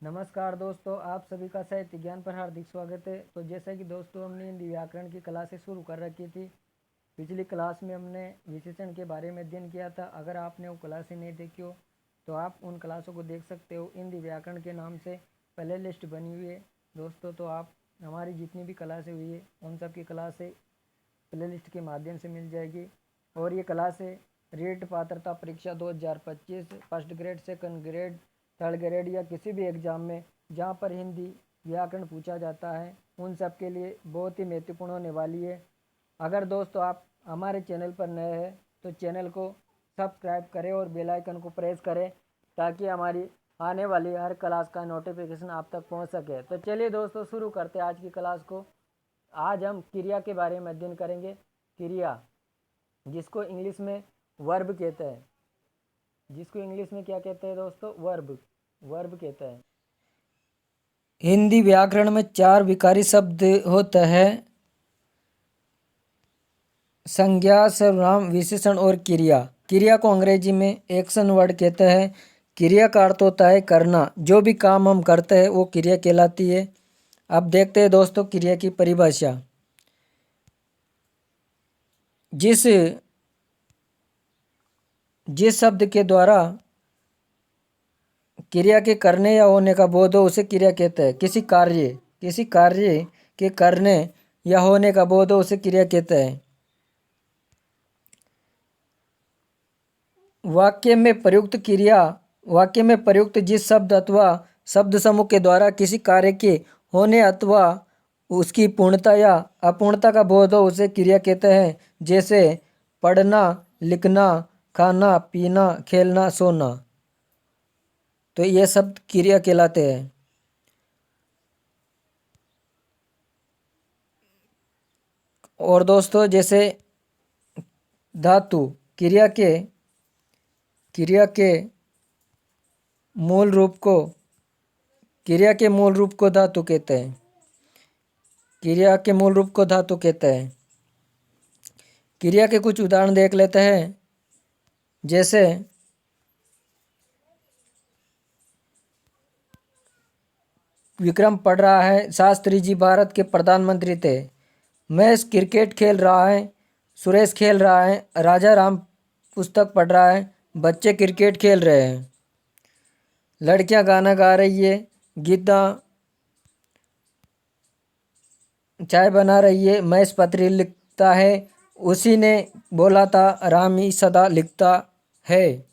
नमस्कार दोस्तों, आप सभी का साहित्य ज्ञान पर हार्दिक स्वागत है। तो जैसा कि दोस्तों हमने हिंदी व्याकरण की क्लासेस शुरू कर रखी थी। पिछली क्लास में हमने विशेषण के बारे में अध्ययन किया था। अगर आपने वो क्लासें नहीं देखी हो तो आप उन क्लासों को देख सकते हो। हिंदी व्याकरण के नाम से प्ले लिस्ट बनी हुई है दोस्तों। तो आप हमारी जितनी भी क्लासें हुई है उन सब की क्लासें प्ले लिस्ट के माध्यम से मिल जाएगी। और ये क्लासें रीट पात्रता परीक्षा 2025 first grade, second grade, third grade या किसी भी एग्ज़ाम में जहाँ पर हिंदी व्याकरण पूछा जाता है उन सब के लिए बहुत ही महत्वपूर्ण होने वाली है। अगर दोस्तों आप हमारे चैनल पर नए हैं तो चैनल को सब्सक्राइब करें और बेल आइकन को प्रेस करें ताकि हमारी आने वाली हर क्लास का नोटिफिकेशन आप तक पहुंच सके। तो चलिए दोस्तों शुरू करते हैं आज की क्लास को। आज हम क्रिया के बारे में अध्ययन करेंगे। क्रिया जिसको इंग्लिश में वर्ब कहते हैं। जिसको इंग्लिश में क्या कहते हैं दोस्तों? वर्ब। वर्ब कहते हैं। हिंदी व्याकरण में 4 विकारी शब्द होते हैं: संज्ञा, सर्वनाम, विशेषण और क्रिया। क्रिया को अंग्रेजी में एक्शन वर्ड कहते हैं। क्रिया का अर्थ होता है करना। जो भी काम हम करते हैं वो क्रिया कहलाती है। अब देखते हैं दोस्तों क्रिया की परिभाषा। जिस शब्द के द्वारा क्रिया के करने या होने का बोध हो उसे क्रिया कहते हैं। किसी कार्य के करने या होने का बोध हो उसे क्रिया कहते हैं। वाक्य में प्रयुक्त जिस शब्द अथवा शब्द समूह के द्वारा किसी कार्य के होने अथवा उसकी पूर्णता या अपूर्णता का बोध हो उसे क्रिया कहते हैं। जैसे पढ़ना, लिखना, खाना, पीना, खेलना, सोना। तो ये शब्द क्रिया कहलाते हैं। और दोस्तों जैसे धातु क्रिया के मूल रूप को धातु कहते हैं। क्रिया के मूल रूप को धातु कहते हैं। क्रिया के कुछ उदाहरण देख लेते हैं। जैसे विक्रम पढ़ रहा है। शास्त्री जी भारत के प्रधानमंत्री थे। महेश क्रिकेट खेल रहा है। सुरेश खेल रहा है। राजा राम पुस्तक पढ़ रहा है। बच्चे क्रिकेट खेल रहे हैं। लड़कियां गाना गा रही है। गीता चाय बना रही है। महेश पत्र लिखता है। उसी ने बोला था राम ही सदा लिखता है।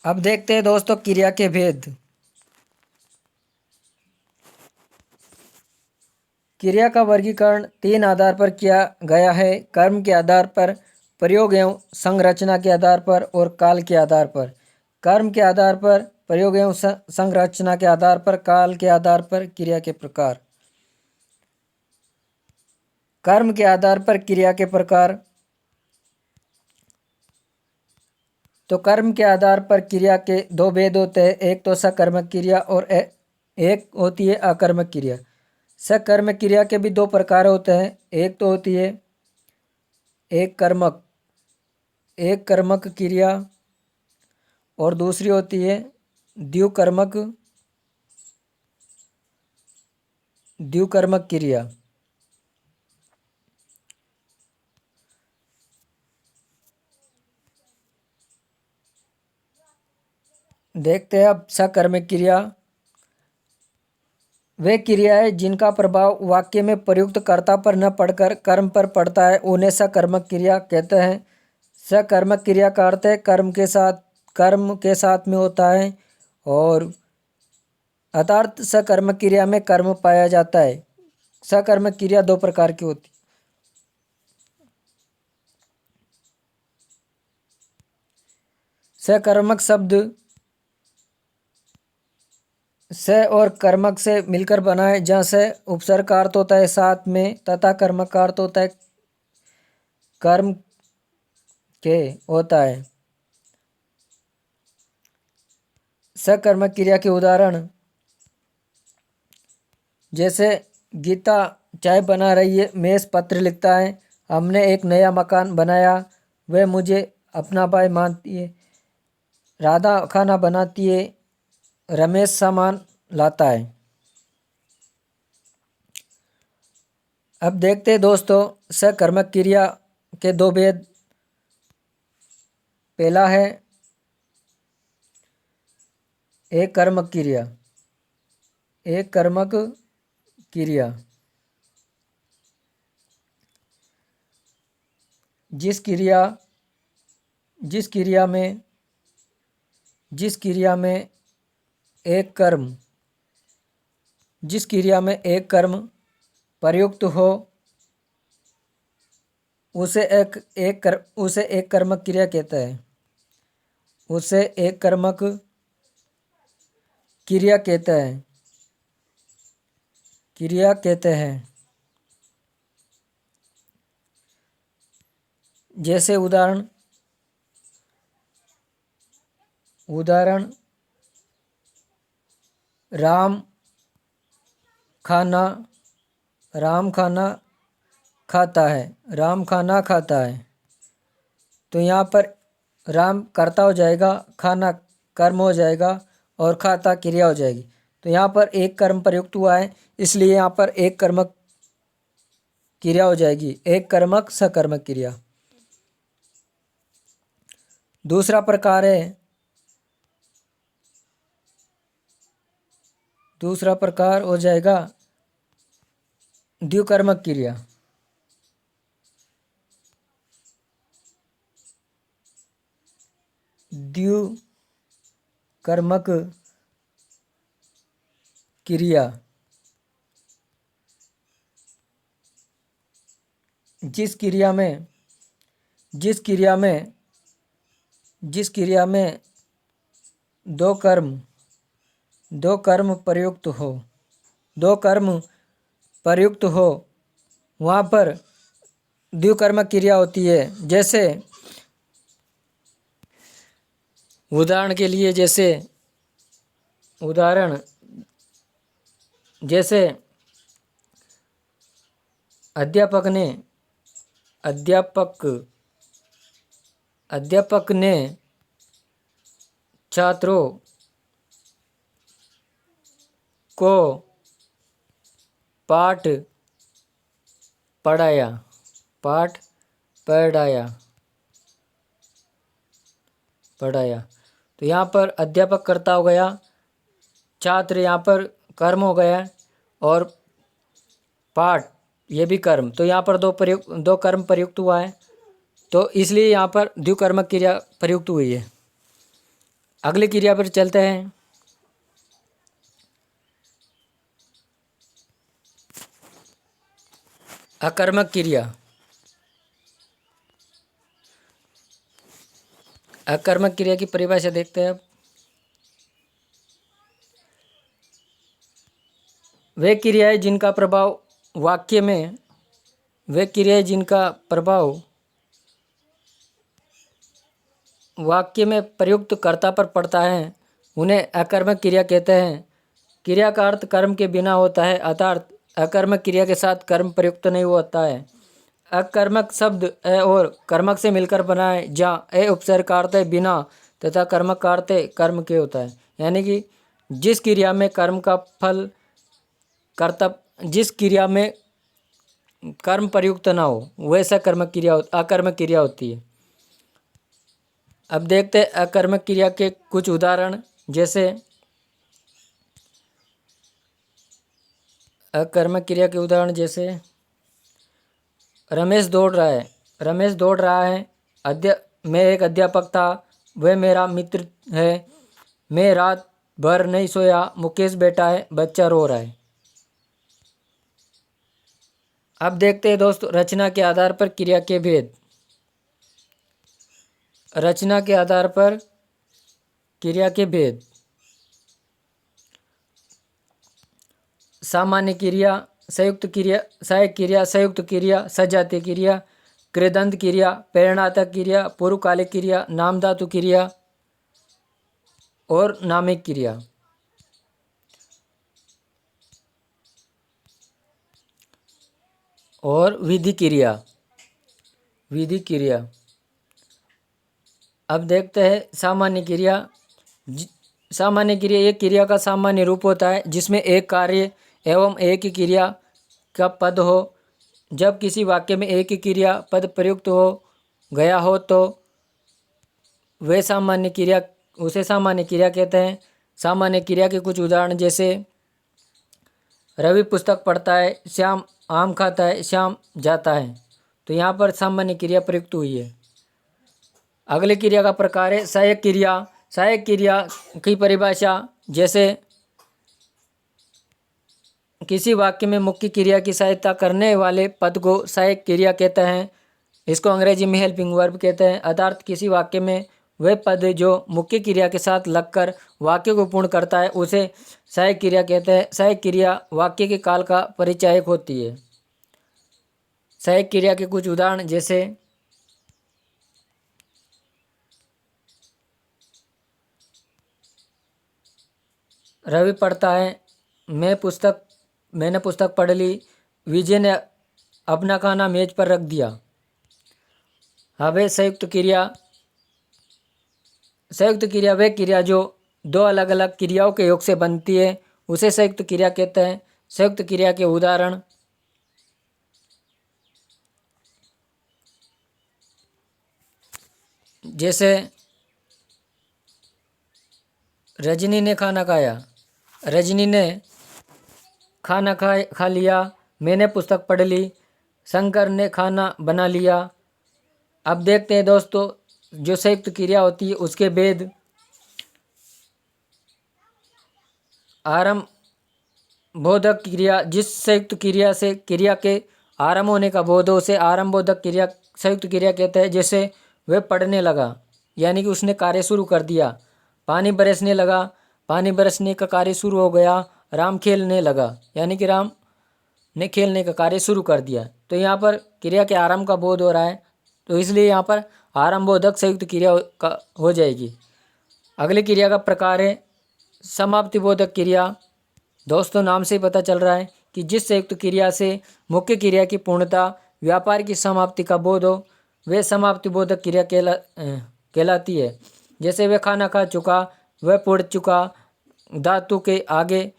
अब देखते हैं दोस्तों क्रिया के भेद। क्रिया का वर्गीकरण 3 आधार पर किया गया है: कर्म के आधार पर, प्रयोग एवं संरचना के आधार पर और काल के आधार पर। कर्म के आधार पर, प्रयोग एवं संरचना के आधार पर, काल के आधार पर। क्रिया के प्रकार। कर्म के आधार पर क्रिया के प्रकार। तो कर्म के आधार पर क्रिया के 2 भेद होते हैं। एक तो सकर्मक क्रिया और एक होती है अकर्मक क्रिया। सकर्मक क्रिया के भी 2 प्रकार होते हैं। एक तो होती है एक कर्मक क्रिया और दूसरी होती है द्विकर्मक क्रिया। देखते हैं अब सकर्मक क्रिया। वे क्रियाएं जिनका प्रभाव वाक्य में प्रयुक्त कर्ता पर न पड़कर कर्म पर पड़ता है उन्हें सकर्मक क्रिया कहते हैं। सकर्मक क्रिया का अर्थ है कर्म के साथ में होता है और अर्थात सकर्मक क्रिया में कर्म पाया जाता है। सकर्मक क्रिया 2 प्रकार की होती है। सकर्मक शब्द स और कर्मक से मिलकर बना है, जहाँ से उपसर्ग का अर्थ होता है साथ में तथा कर्मक का अर्थ होता है कर्म के होता है। सकर्मक क्रिया के उदाहरण जैसे गीता चाय बना रही है। महेश पत्र लिखता है। हमने एक नया मकान बनाया। वह मुझे अपना भाई मानती है। राधा खाना बनाती है, रमेश सामान लाता है। अब देखते हैं दोस्तों सकर्मक क्रिया के दो भेद। पहला है एक कर्मक क्रिया। एक कर्मक क्रिया जिस क्रिया में एक कर्म प्रयुक्त हो उसे एक कर्मक क्रिया कहता है। उसे एक कर्मक क्रिया कहते हैं। जैसे उदाहरण राम खाना खाता है। तो यहाँ पर राम कर्ता हो जाएगा, खाना कर्म हो जाएगा और खाता क्रिया हो जाएगी। तो यहाँ पर एक कर्म प्रयुक्त हुआ है, इसलिए यहाँ पर एक कर्मक क्रिया हो जाएगी, एक कर्मक सकर्मक क्रिया। दूसरा प्रकार हो जाएगा द्विकर्मक क्रिया। द्विकर्मक क्रिया जिस क्रिया में दो कर्म प्रयुक्त हो वहाँ पर द्विकर्मक क्रिया होती है। जैसे उदाहरण के लिए जैसे अध्यापक ने छात्रों को पाठ पढ़ाया। तो यहाँ पर अध्यापक कर्ता हो गया, छात्र यहाँ पर कर्म हो गया और पाठ ये भी कर्म। तो यहाँ पर दो कर्म प्रयुक्त हुआ है, तो इसलिए यहाँ पर द्विकर्मक क्रिया प्रयुक्त हुई है। अगली क्रिया पर चलते हैं। अकर्मक क्रिया। अकर्मक क्रिया की परिभाषा देखते हैं अब। वे क्रियाएं जिनका प्रभाव वाक्य में प्रयुक्त कर्ता पर पड़ता है उन्हें अकर्मक क्रिया कहते हैं। क्रिया का अर्थ कर्म के बिना होता है, अर्थात अकर्मक क्रिया के साथ कर्म प्रयुक्त नहीं होता है। अकर्मक शब्द अ और कर्मक से मिलकर बना है, जहाँ अ उपसर्ग का अर्थ है बिना तथा कर्मक का अर्थ है कर्म के होता है। यानी कि जिस क्रिया में कर्म प्रयुक्त ना हो वैसा अकर्मक क्रिया होती है। अब देखते हैं अकर्मक क्रिया के कुछ उदाहरण। जैसे अकर्मक क्रिया के उदाहरण जैसे रमेश दौड़ रहा है। मैं एक अध्यापक था, वह मेरा मित्र है। मैं रात भर नहीं सोया, मुकेश बैठा है, बच्चा रो रहा है। अब देखते हैं दोस्तों रचना के आधार पर क्रिया के भेद। रचना के आधार पर क्रिया के भेद। सामान्य क्रिया, संयुक्त क्रिया, सहायक क्रिया, संयुक्त क्रिया, सजातीय क्रिया, कृदंत क्रिया, प्रेरणात्मक क्रिया, पूर्वकालिक क्रिया, नामधातु क्रिया और नामिक क्रिया। और विधि क्रिया। अब देखते हैं सामान्य क्रिया। सामान्य क्रिया एक क्रिया का सामान्य रूप होता है जिसमें एक कार्य एवं एक ही क्रिया का पद हो। जब किसी वाक्य में एक ही क्रिया पद प्रयुक्त हो गया हो तो वे सामान्य क्रिया उसे सामान्य क्रिया कहते हैं। सामान्य क्रिया के कुछ उदाहरण जैसे रवि पुस्तक पढ़ता है, श्याम आम खाता है, श्याम जाता है। तो यहाँ पर सामान्य क्रिया प्रयुक्त हुई है। अगली क्रिया का प्रकार है सहायक क्रिया। सहायक क्रिया की परिभाषा जैसे किसी वाक्य में मुख्य क्रिया की सहायता करने वाले पद को सहायक क्रिया कहते हैं। इसको अंग्रेजी में हेल्पिंग वर्ब कहते हैं। अर्थात किसी वाक्य में वह पद जो मुख्य क्रिया के साथ लगकर वाक्य को पूर्ण करता है उसे सहायक क्रिया कहते हैं। सहायक क्रिया वाक्य के काल का परिचायक होती है। सहायक क्रिया के कुछ उदाहरण जैसे रवि पढ़ता है, मैंने पुस्तक पढ़ ली, विजय ने अपना खाना मेज पर रख दिया। अब है संयुक्त क्रिया। संयुक्त क्रिया वह क्रिया जो दो अलग अलग क्रियाओं के योग से बनती है उसे संयुक्त क्रिया कहते हैं। संयुक्त क्रिया के उदाहरण जैसे रजनी ने खाना खाया, रजनी ने खाना खा लिया, मैंने पुस्तक पढ़ ली, शंकर ने खाना बना लिया। अब देखते हैं दोस्तों जो संयुक्त क्रिया होती है उसके भेद। आरंभ बोधक क्रिया, जिस संयुक्त क्रिया से क्रिया के आरंभ होने का बोध हो उसे आरंभ बोधक क्रिया संयुक्त क्रिया कहते हैं। जैसे वह पढ़ने लगा यानी कि उसने कार्य शुरू कर दिया। पानी बरसने लगा, पानी बरसने का कार्य शुरू हो गया। राम खेलने लगा यानी कि राम ने खेलने का कार्य शुरू कर दिया। तो यहाँ पर क्रिया के आरंभ का बोध हो रहा है तो इसलिए यहाँ पर आरंभ बोधक संयुक्त क्रिया हो जाएगी। अगली क्रिया का प्रकार है समाप्ति बोधक क्रिया। दोस्तों नाम से ही पता चल रहा है कि जिस संयुक्त क्रिया से मुख्य क्रिया की पूर्णता व्यापार की समाप्ति का बोध हो वह समाप्ति बोधक क्रिया कहलाती है। जैसे वह खाना खा चुका, वह पढ़ चुका। धातु के आगे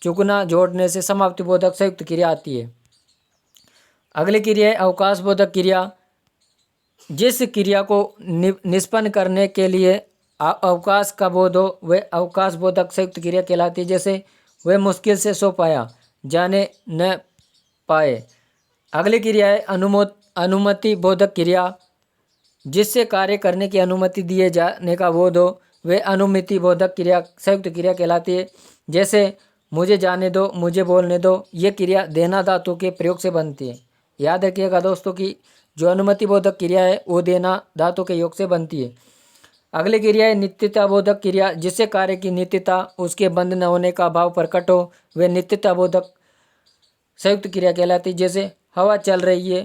चुकना जोड़ने से समाप्ति बोधक संयुक्त क्रिया आती है। अगली क्रिया है अवकाश बोधक क्रिया। जिस क्रिया को निष्पन्न करने के लिए अवकाश का बोध हो वह अवकाश बोधक संयुक्त क्रिया कहलाती है। जैसे वह मुश्किल से सो पाया, जाने न पाए। अगली क्रिया है अनुमति बोधक क्रिया। जिससे कार्य करने की अनुमति दिए जाने का बोध हो वह अनुमति बोधक क्रिया संयुक्त क्रिया कहलाती है। जैसे मुझे जाने दो, मुझे बोलने दो, ये क्रिया देना धातु के प्रयोग से बनती है। याद रखिएगा दोस्तों कि जो अनुमति बोधक क्रिया है वो देना धातु के योग से बनती है। अगली क्रिया है नित्यता बोधक क्रिया। जिससे कार्य की नित्यता उसके बंद न होने का भाव प्रकट हो वह नित्यता बोधक संयुक्त क्रिया कहलाती है। जैसे हवा चल रही है,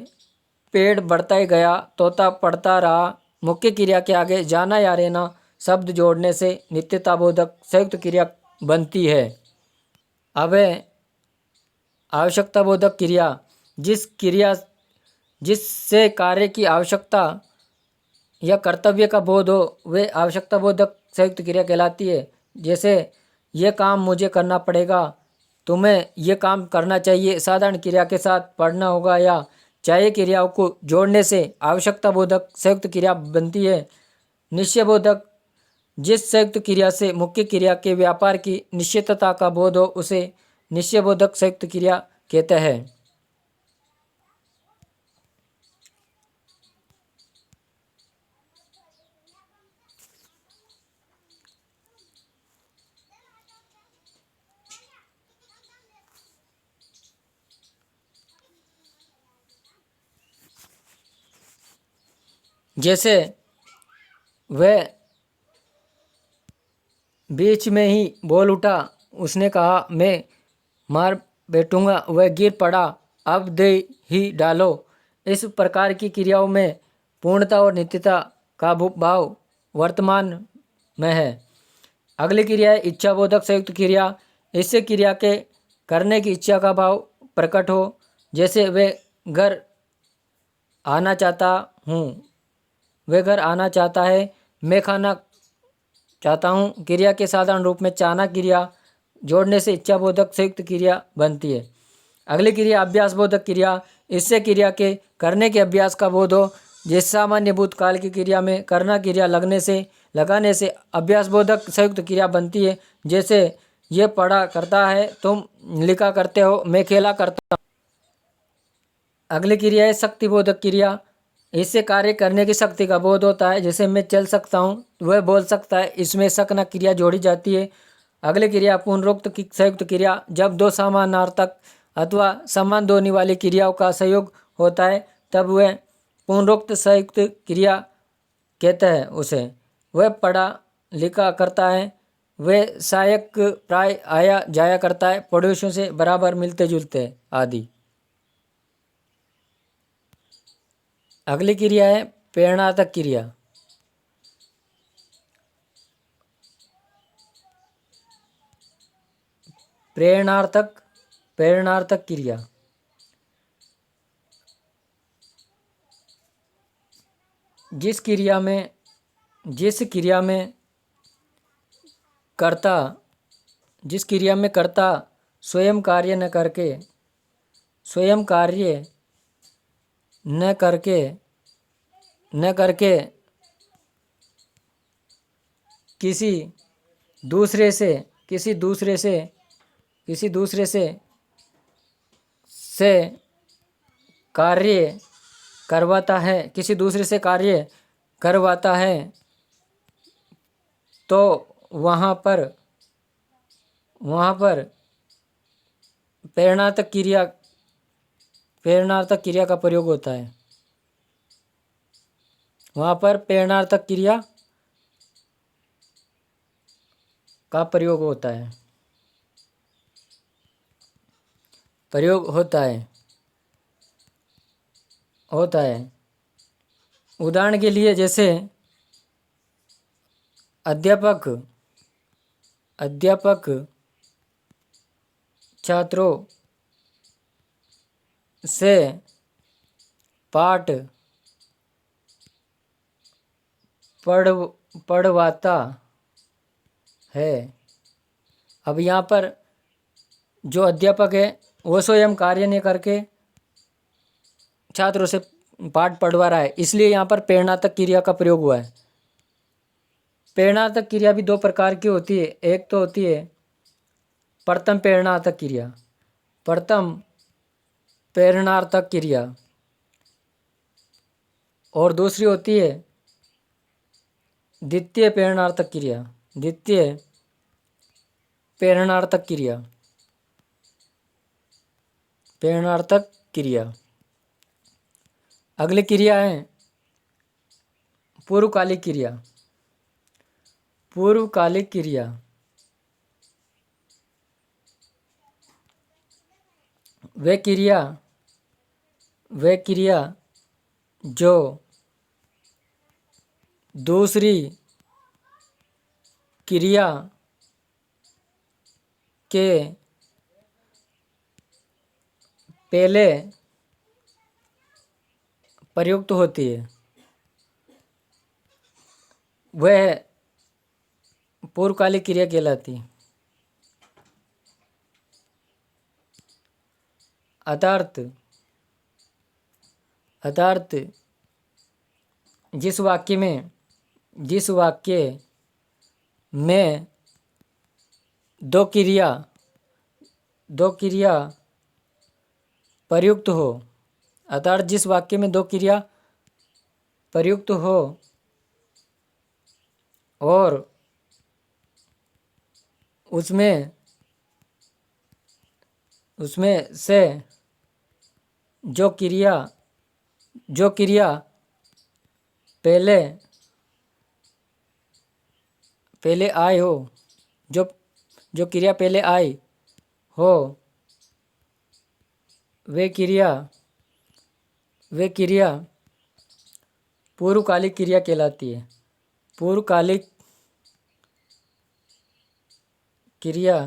पेड़ बढ़ता ही गया, तोता पढ़ता रहा। मुख्य क्रिया के आगे जाना या रहना शब्द जोड़ने से नित्यता बोधक संयुक्त क्रिया बनती है। अब है आवश्यकता बोधक क्रिया। जिससे कार्य की आवश्यकता या कर्तव्य का बोध हो वह आवश्यकता बोधक संयुक्त क्रिया कहलाती है। जैसे ये काम मुझे करना पड़ेगा, तुम्हें ये काम करना चाहिए। साधारण क्रिया के साथ पढ़ना होगा या चाहिए क्रियाओं को जोड़ने से आवश्यकता बोधक संयुक्त क्रिया बनती है। निश्चय बोधक, जिस संयुक्त क्रिया से मुख्य क्रिया के व्यापार की निश्चितता का बोध हो उसे निश्चय बोधक संयुक्त क्रिया कहते हैं। जैसे वह बीच में ही बोल उठा, उसने कहा मैं मार बैठूंगा, वह गिर पड़ा, अब दे ही डालो। इस प्रकार की क्रियाओं में पूर्णता और नित्यता का भाव वर्तमान में है। अगली क्रिया है इच्छा बोधक संयुक्त क्रिया। इससे क्रिया के करने की इच्छा का भाव प्रकट हो। जैसे वे घर आना चाहता हूँ, वह घर आना चाहता है, मैं खाना चाहता हूँ। क्रिया के साधारण रूप में चाहना क्रिया जोड़ने से इच्छाबोधक संयुक्त क्रिया बनती है। अगली क्रिया अभ्यास बोधक क्रिया। इससे क्रिया के करने के अभ्यास का बोध हो। जिस सामान्य भूतकाल की क्रिया में करना क्रिया लगाने से अभ्यास बोधक संयुक्त क्रिया बनती है। जैसे ये पढ़ा करता है, तुम लिखा करते हो, मैं खेला करता हूँ। अगली क्रिया है शक्ति बोधक क्रिया। इससे कार्य करने की शक्ति का बोध होता है। जैसे मैं चल सकता हूँ, वह बोल सकता है, इसमें सकना क्रिया जोड़ी जाती है। अगली क्रिया पुनरुक्त की संयुक्त क्रिया। जब दो समानार्थक अथवा समान ध्वनि वाली क्रियाओं का संयोग होता है तब वह पुनरुक्त संयुक्त क्रिया कहते हैं उसे। वह पढ़ा लिखा करता है, वह सहायक प्राय आया जाया करता है, पड़ोसियों से बराबर मिलते जुलते आदि। अगली क्रिया है प्रेरणार्थक क्रिया। प्रेरणार्थक क्रिया। जिस क्रिया में कर्ता स्वयं कार्य न करके किसी दूसरे से कार्य करवाता है तो वहाँ पर प्रेरणार्थक क्रिया का प्रयोग होता है। वहाँ पर प्रेरणार्थक क्रिया का प्रयोग होता है। उदाहरण के लिए जैसे अध्यापक छात्रों से पाठ पढ़वाता है। अब यहाँ पर जो अध्यापक है वो स्वयं कार्य नहीं करके छात्रों से पाठ पढ़वा रहा है, इसलिए यहाँ पर प्रेरणार्थक क्रिया का प्रयोग हुआ है। प्रेरणार्थक क्रिया भी दो प्रकार की होती है। एक तो होती है प्रथम प्रेरणार्थक क्रिया और दूसरी होती है द्वितीय प्रेरणार्थक क्रिया। अगली क्रिया है पूर्वकालिक क्रिया। वे क्रिया जो दूसरी क्रिया के पहले प्रयुक्त होती है, वह पूर्वकालिक क्रिया कहलाती है। अर्थात जिस वाक्य में दो क्रिया प्रयुक्त हो, अर्थात जिस वाक्य में दो क्रिया प्रयुक्त हो और उसमें से जो क्रिया पहले आई हो, जो क्रिया पहले आई हो, वे क्रिया पूर्वकालिक क्रिया कहलाती है। पूर्वकालिक क्रिया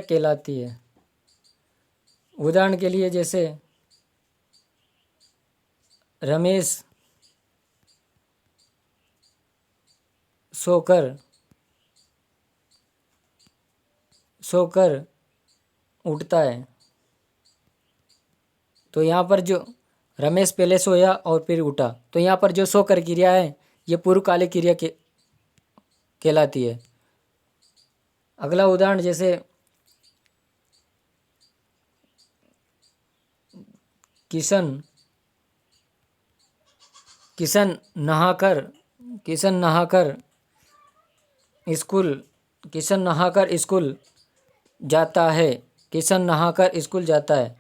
कहलाती है। उदाहरण के लिए जैसे रमेश सोकर सोकर उठता है। तो यहाँ पर जो रमेश पहले सोया और फिर उठा, तो यहाँ पर जो सोकर क्रिया है ये पूर्वकालिक क्रिया के कहलाती है। अगला उदाहरण जैसे किशन किशन नहाकर किशन नहाकर स्कूल किशन नहाकर स्कूल जाता है। किशन नहाकर स्कूल जाता है।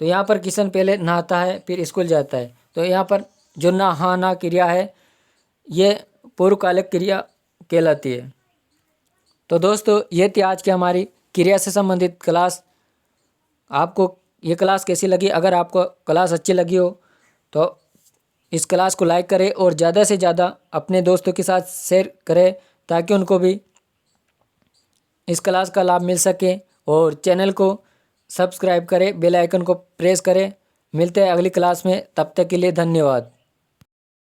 तो यहाँ पर किशन पहले नहाता है फिर स्कूल जाता है। तो यहाँ पर जो नहाना क्रिया है ये पूर्वकालिक क्रिया कहलाती है। तो दोस्तों ये थी आज की हमारी क्रिया से संबंधित क्लास। आपको ये क्लास कैसी लगी? अगर आपको क्लास अच्छी लगी हो तो इस क्लास को लाइक करें और ज़्यादा से ज़्यादा अपने दोस्तों के साथ शेयर करें ताकि उनको भी इस क्लास का लाभ मिल सके। और चैनल को सब्सक्राइब करें, बेल आइकन को प्रेस करें। मिलते हैं अगली क्लास में, तब तक के लिए धन्यवाद।